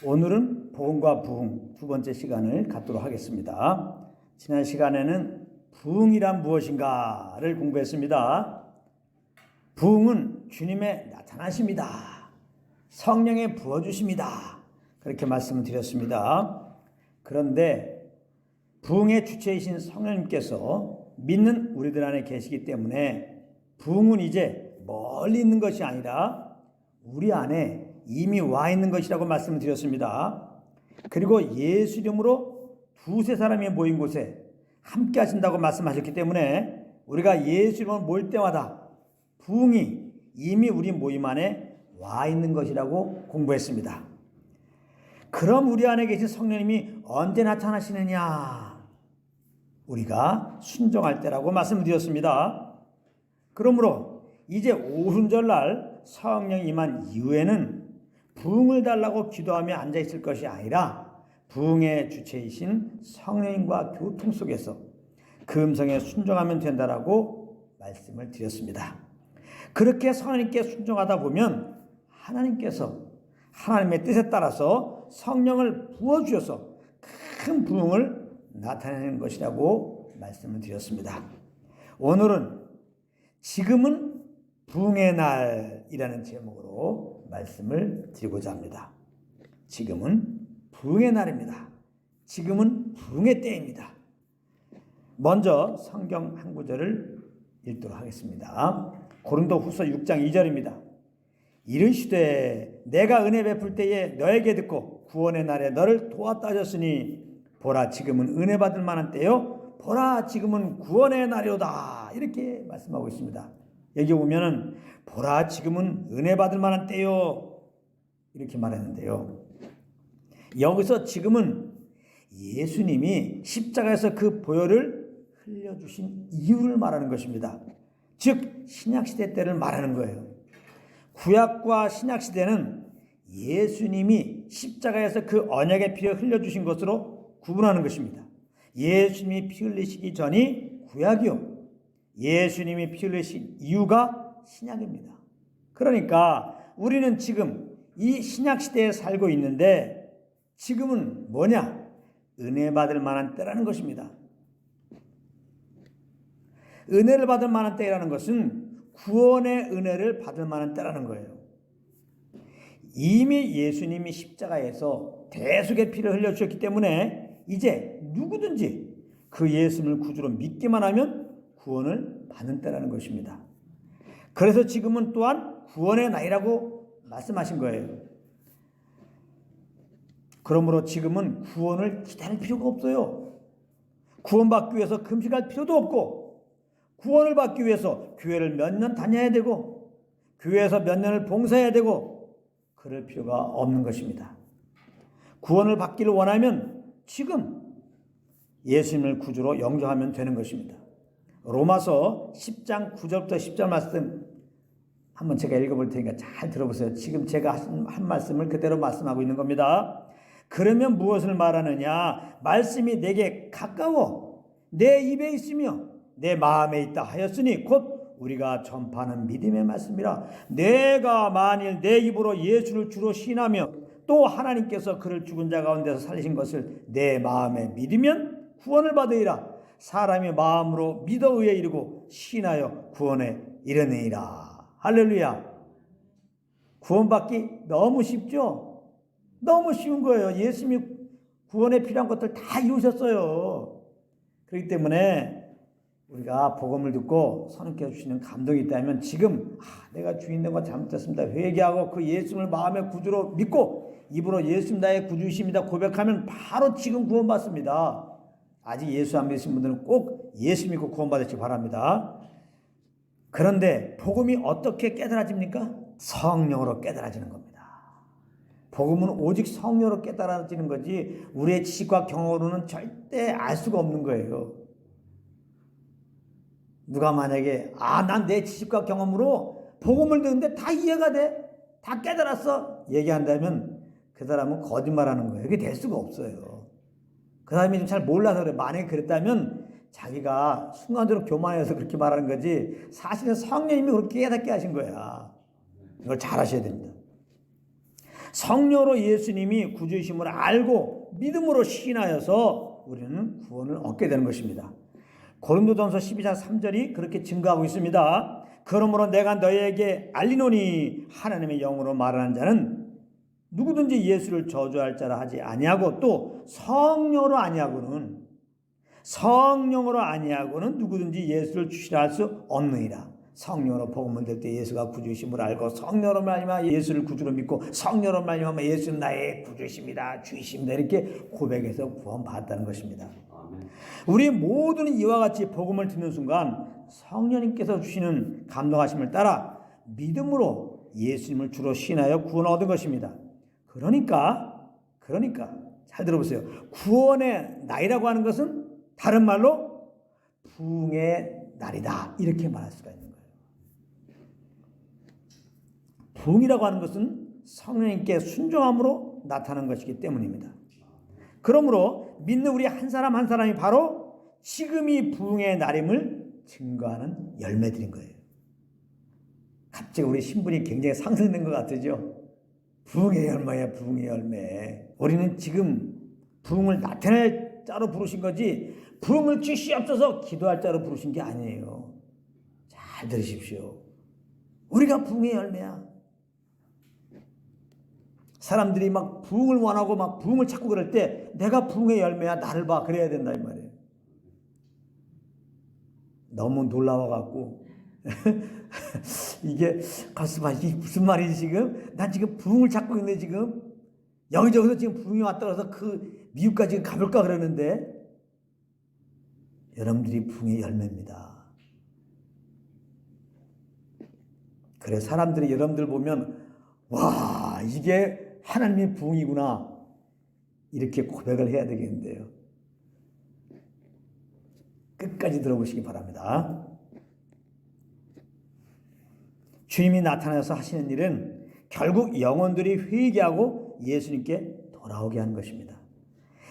오늘은 복음과 부흥 두 번째 시간을 갖도록 하겠습니다. 지난 시간에는 부흥이란 무엇인가를 공부했습니다. 부흥은 주님의 나타나심이다. 성령의 부어주심이다. 그렇게 말씀을 드렸습니다. 그런데 부흥의 주체이신 성령님께서 믿는 우리들 안에 계시기 때문에 부흥은 이제 멀리 있는 것이 아니라 우리 안에 이미 와 있는 것이라고 말씀을 드렸습니다. 그리고 예수 이름으로 두세 사람이 모인 곳에 함께 하신다고 말씀하셨기 때문에 우리가 예수 이름으로 모일 때마다 부흥이 이미 우리 모임 안에 와 있는 것이라고 공부했습니다. 그럼 우리 안에 계신 성령님이 언제 나타나시느냐? 우리가 순종할 때라고 말씀을 드렸습니다. 그러므로 이제 오순절날 성령 임한 이후에는 부흥을 달라고 기도하며 앉아있을 것이 아니라 부흥의 주체이신 성령님과 교통 속에서 그 음성에 순종하면 된다라고 말씀을 드렸습니다. 그렇게 성령님께 순종하다 보면 하나님께서 하나님의 뜻에 따라서 성령을 부어주셔서 큰 부흥을 나타내는 것이라고 말씀을 드렸습니다. 오늘은 지금은 부흥의 날이라는 제목으로 말씀을 드리고자 합니다. 지금은 부흥의 날입니다. 지금은 부흥의 때입니다. 먼저 성경 한 구절을 읽도록 하겠습니다. 고린도후서 6장 2절입니다. 이르시되 내가 은혜 베풀 때에 너에게 듣고 구원의 날에 너를 도왔다 하셨으니 보라 지금은 은혜 받을 만한 때요 보라 지금은 구원의 날이로다. 이렇게 말씀하고 있습니다. 여기 보면은 보라 지금은 은혜 받을 만한 때요 이렇게 말했는데요. 여기서 지금은 예수님이 십자가에서 그 보혈을 흘려주신 이유를 말하는 것입니다. 즉 신약시대 때를 말하는 거예요. 구약과 신약시대는 예수님이 십자가에서 그 언약의 피를 흘려주신 것으로 구분하는 것입니다. 예수님이 피 흘리시기 전이 구약이요, 예수님이 피 흘리신 이유가 신약입니다. 그러니까 우리는 지금 이 신약시대에 살고 있는데 지금은 뭐냐? 은혜 받을 만한 때라는 것입니다. 은혜를 받을 만한 때라는 것은 구원의 은혜를 받을 만한 때라는 거예요. 이미 예수님이 십자가에서 대속의 피를 흘려주셨기 때문에 이제 누구든지 그 예수님을 구주로 믿기만 하면 구원을 받는 때라는 것입니다. 그래서 지금은 또한 구원의 날이라고 말씀하신 거예요. 그러므로 지금은 구원을 기다릴 필요가 없어요. 구원받기 위해서 금식할 필요도 없고, 구원을 받기 위해서 교회를 몇 년 다녀야 되고, 교회에서 몇 년을 봉사해야 되고, 그럴 필요가 없는 것입니다. 구원을 받기를 원하면 지금 예수님을 구주로 영접하면 되는 것입니다. 로마서 10장 9절부터 10절 말씀 한번 제가 읽어볼 테니까 잘 들어보세요. 지금 제가 한 말씀을 그대로 말씀하고 있는 겁니다. 그러면 무엇을 말하느냐? 말씀이 내게 가까워 내 입에 있으며 내 마음에 있다 하였으니 곧 우리가 전파하는 믿음의 말씀이라. 내가 만일 내 입으로 예수를 주로 시인하며 또 하나님께서 그를 죽은 자 가운데서 살리신 것을 내 마음에 믿으면 구원을 받으리라. 사람이 마음으로 믿어 의에 이르고 시인하여 구원에 이르느니라. 할렐루야. 구원받기 너무 쉽죠? 너무 쉬운 거예요. 예수님이 구원에 필요한 것들 다 이루셨어요. 그렇기 때문에 우리가 복음을 듣고 선언케 해주시는 감동이 있다면 지금 내가 주인 된 거 잘못했습니다. 회개하고 그 예수님을 마음의 구주로 믿고 입으로 예수님 나의 구주이십니다 고백하면 바로 지금 구원받습니다. 아직 예수 안 믿으신 분들은 꼭 예수 믿고 구원받으시기 바랍니다. 그런데 복음이 어떻게 깨달아집니까? 성령으로 깨달아지는 겁니다. 복음은 오직 성령으로 깨달아지는 거지 우리의 지식과 경험으로는 절대 알 수가 없는 거예요. 누가 만약에 난 내 지식과 경험으로 복음을 듣는데 다 이해가 돼, 다 깨달았어 얘기한다면 그 사람은 거짓말하는 거예요. 그게 될 수가 없어요. 그 사람이 좀 잘 몰라서 그래. 만약에 그랬다면 자기가 순간적으로 교만해서 그렇게 말하는 거지 사실은 성령님이 그렇게 깨닫게 하신 거야. 이걸 잘 아셔야 됩니다. 성령으로 예수님이 구주이심을 알고 믿음으로 신하여서 우리는 구원을 얻게 되는 것입니다. 고린도전서 12장 3절이 그렇게 증거하고 있습니다. 그러므로 내가 너희에게 알리노니 하나님의 영으로 말하는 자는 누구든지 예수를 저주할 자라 하지 아니하고 또 성령으로 아니하고는 누구든지 예수를 주시라 할 수 없느니라. 성령으로 복음을 들 때 예수가 구주이심을 알고 성령으로 말미암아 예수를 구주로 믿고 성령으로 말미암아 예수는 나의 구주이십니다, 주이십니다 이렇게 고백해서 구원받았다는 것입니다. 우리 모두는 이와 같이 복음을 듣는 순간 성령님께서 주시는 감동하심을 따라 믿음으로 예수님을 주로 신하여 구원을 얻은 것입니다. 그러니까 잘 들어보세요. 구원의 날이라고 하는 것은 다른 말로 부흥의 날이다 이렇게 말할 수가 있는 거예요. 부흥이라고 하는 것은 성령님께 순종함으로 나타나는 것이기 때문입니다. 그러므로 믿는 우리 한 사람 한 사람이 바로 지금이 부흥의 날임을 증거하는 열매들인 거예요. 갑자기 우리 신분이 굉장히 상승된 것 같으죠? 부흥의 열매야, 부흥의 열매. 우리는 지금 부흥을 나타낼 자로 부르신 거지 부흥을 주시옵소서 기도할 자로 부르신 게 아니에요. 잘 들으십시오. 우리가 부흥의 열매야. 사람들이 막 부흥을 원하고 막 부흥을 찾고 그럴 때 내가 부흥의 열매야, 나를 봐, 그래야 된다 이 말이에요. 너무 놀라워갖고 이게 가슴아 이게 무슨 말이지 지금? 난 지금 부흥을 찾고 있네 지금. 여기저기서 지금 부흥이 왔다 그래서 그 미국까지 지금 가볼까 그러는데 여러분들이 부흥의 열매입니다. 그래 사람들이 여러분들 보면 와 이게 하나님의 부흥이구나 이렇게 고백을 해야 되겠는데요. 끝까지 들어보시기 바랍니다. 주님이 나타나서 하시는 일은 결국 영혼들이 회개하고 예수님께 돌아오게 하는 것입니다.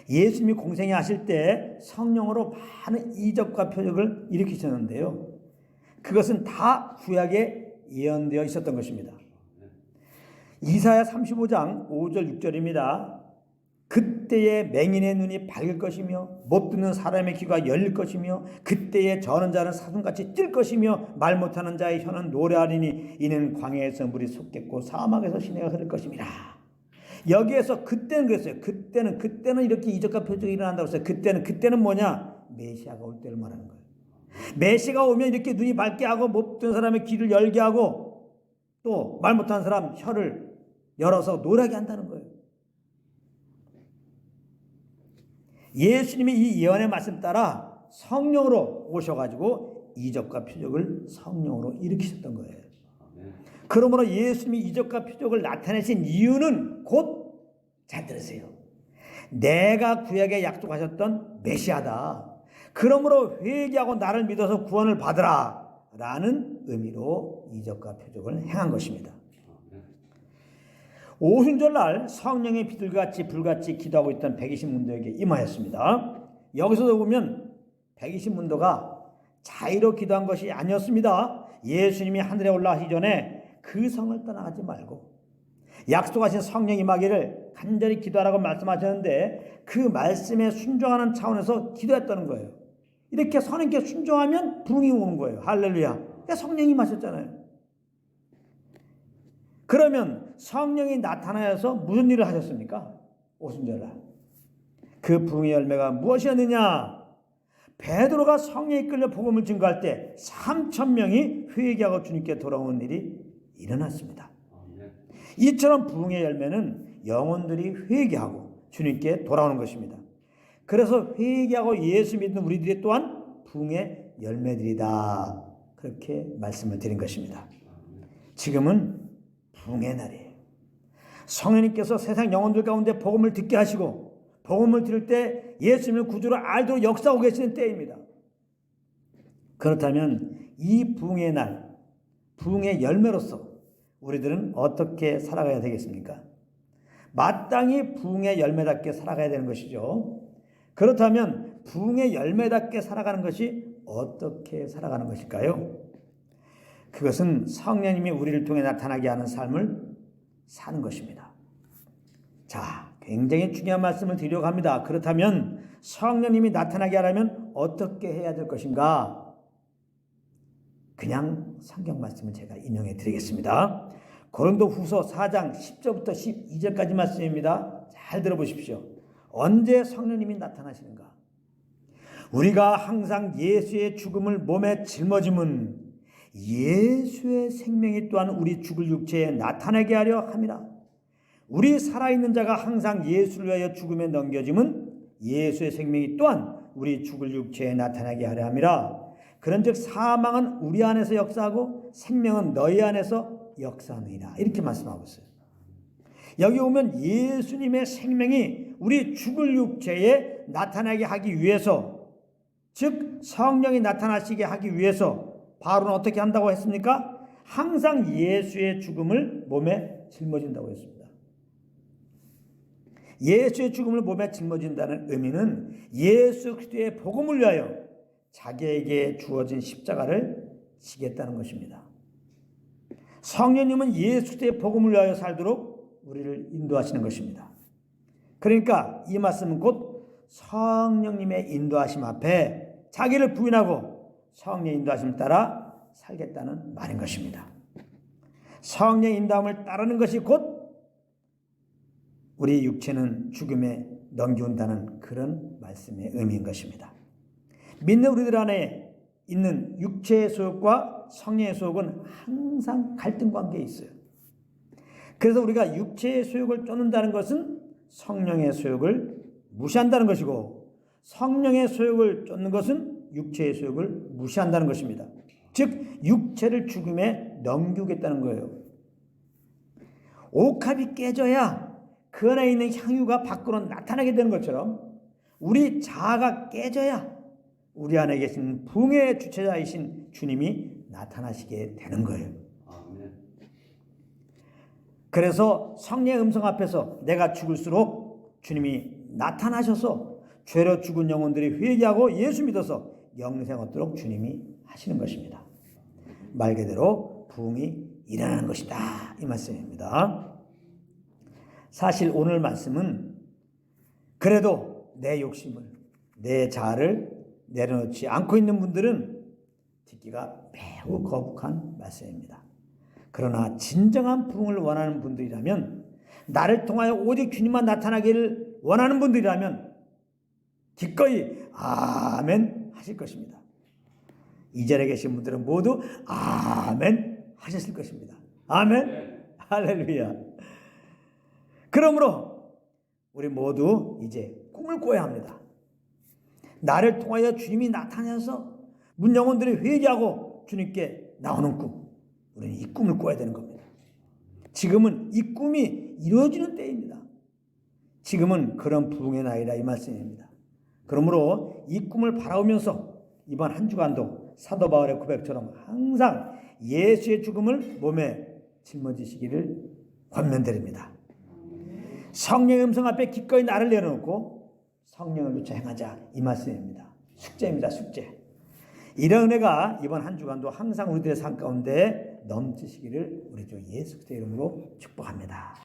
예수님이 공생에 하실 때 성령으로 많은 이적과 표적을 일으키셨는데요. 그것은 다 구약에 예언되어 있었던 것입니다. 이사야 35장 5절 6절입니다. 그때에 맹인의 눈이 밝을 것이며 못 듣는 사람의 귀가 열릴 것이며 그때에 저는 자는 사슴같이 뛸 것이며 말 못하는 자의 혀는 노래하리니 이는 광야에서 물이 솟겠고 사막에서 시내가 흐를 것입니다. 여기에서 그때는 그랬어요. 그때는 이렇게 이적과 표적이 일어난다고 했어요. 그때는 뭐냐? 메시아가 올 때를 말하는 거예요. 메시아가 오면 이렇게 눈이 밝게 하고 못 듣는 사람의 귀를 열게 하고 또 말 못하는 사람 혀를 열어서 노래하게 한다는 거예요. 예수님이 이 예언의 말씀 따라 성령으로 오셔가지고 이적과 표적을 성령으로 일으키셨던 거예요. 그러므로 예수님이 이적과 표적을 나타내신 이유는 곧 잘 들으세요. 내가 구약에 약속하셨던 메시아다. 그러므로 회개하고 나를 믿어서 구원을 받으라 라는 의미로 이적과 표적을 행한 것입니다. 오순절날 성령의 비둘기같이 불같이 기도하고 있던 120문도에게 임하였습니다. 여기서도 보면 120문도가 자의로 기도한 것이 아니었습니다. 예수님이 하늘에 올라가기 전에 그 성을 떠나가지 말고 약속하신 성령 임하기를 간절히 기도하라고 말씀하셨는데 그 말씀에 순종하는 차원에서 기도했다는 거예요. 이렇게 성령께 순종하면 부흥이 오는 거예요. 할렐루야. 성령이 임하셨잖아요. 그러면 성령이 나타나서 무슨 일을 하셨습니까? 오순절날. 그 부흥의 열매가 무엇이었느냐? 베드로가 성령에 이끌려 복음을 증거할 때 3,000명이 회개하고 주님께 돌아오는 일이 일어났습니다. 이처럼 부흥의 열매는 영혼들이 회개하고 주님께 돌아오는 것입니다. 그래서 회개하고 예수 믿는 우리들이 또한 부흥의 열매들이다. 그렇게 말씀을 드린 것입니다. 지금은 부흥의 날이에요. 성령님께서 세상 영혼들 가운데 복음을 듣게 하시고 복음을 들을 때 예수님을 구주로 알도록 역사하고 계시는 때입니다. 그렇다면 이 부흥의 날, 부흥의 열매로서 우리들은 어떻게 살아가야 되겠습니까? 마땅히 부흥의 열매답게 살아가야 되는 것이죠. 그렇다면 부흥의 열매답게 살아가는 것이 어떻게 살아가는 것일까요? 그것은 성령님이 우리를 통해 나타나게 하는 삶을 사는 것입니다. 자, 굉장히 중요한 말씀을 드리려고 합니다. 그렇다면 성령님이 나타나게 하려면 어떻게 해야 될 것인가? 그냥 성경 말씀을 제가 인용해 드리겠습니다. 고린도후서 4장 10절부터 12절까지 말씀입니다. 잘 들어보십시오. 언제 성령님이 나타나시는가? 우리가 항상 예수의 죽음을 몸에 짊어짐은 예수의 생명이 또한 우리 죽을 육체에 나타나게 하려 함이라. 우리 살아있는 자가 항상 예수를 위하여 죽음에 넘겨짐은 예수의 생명이 또한 우리 죽을 육체에 나타나게 하려 함이라. 그런즉 사망은 우리 안에서 역사하고 생명은 너희 안에서 역사하느니라. 이렇게 말씀하고 있어요. 여기 오면 예수님의 생명이 우리 죽을 육체에 나타나게 하기 위해서, 즉 성령이 나타나시게 하기 위해서 바울은 어떻게 한다고 했습니까? 항상 예수의 죽음을 몸에 짊어진다고 했습니다. 예수의 죽음을 몸에 짊어진다는 의미는 예수 그리스도의 복음을 위하여 자기에게 주어진 십자가를 지겠다는 것입니다. 성령님은 예수 그리스도의 복음을 위하여 살도록 우리를 인도하시는 것입니다. 그러니까 이 말씀은 곧 성령님의 인도하심 앞에 자기를 부인하고 성령의 인도하심을 따라 살겠다는 말인 것입니다. 성령의 인도함을 따르는 것이 곧 우리 육체는 죽음에 넘겨온다는 그런 말씀의 의미인 것입니다. 믿는 우리들 안에 있는 육체의 소욕과 성령의 소욕은 항상 갈등 관계에 있어요. 그래서 우리가 육체의 소욕을 쫓는다는 것은 성령의 소욕을 무시한다는 것이고, 성령의 소욕을 쫓는 것은 육체의 소욕을 무시한다는 것입니다. 즉 육체를 죽음에 넘기겠다는 거예요. 옥합이 깨져야 그 안에 있는 향유가 밖으로 나타나게 되는 것처럼 우리 자아가 깨져야 우리 안에 계신 부흥의 주체자이신 주님이 나타나시게 되는 거예요. 아멘. 그래서 성령의 음성 앞에서 내가 죽을수록 주님이 나타나셔서 죄로 죽은 영혼들이 회개하고 예수 믿어서 영생 얻도록 주님이 하시는 것입니다. 말 그대로 부흥이 일어나는 것이다, 이 말씀입니다. 사실 오늘 말씀은 그래도 내 욕심을, 내 자아를 내려놓지 않고 있는 분들은 듣기가 매우 거북한 말씀입니다. 그러나 진정한 부흥을 원하는 분들이라면, 나를 통하여 오직 주님만 나타나기를 원하는 분들이라면 기꺼이 아멘 하실 것입니다. 이 자리에 계신 분들은 모두 아멘 하셨을 것입니다. 아멘. 할렐루야. 그러므로 우리 모두 이제 꿈을 꿔야 합니다. 나를 통하여 주님이 나타나서 문 영혼들이 회개하고 주님께 나오는 꿈, 우리는 이 꿈을 꿔야 되는 겁니다. 지금은 이 꿈이 이루어지는 때입니다. 지금은 그런 부흥의 나이라, 이 말씀입니다. 그러므로 이 꿈을 바라보면서 이번 한 주간도 사도 바울의 고백처럼 항상 예수의 죽음을 몸에 짊어지시기를 권면드립니다. 성령의 음성 앞에 기꺼이 나를 내려놓고 성령을 쫓아 행하자, 이 말씀입니다. 숙제입니다. 숙제. 이런 은혜가 이번 한 주간도 항상 우리들의 삶 가운데 넘치시기를 우리 주 예수 그리스도의 이름으로 축복합니다.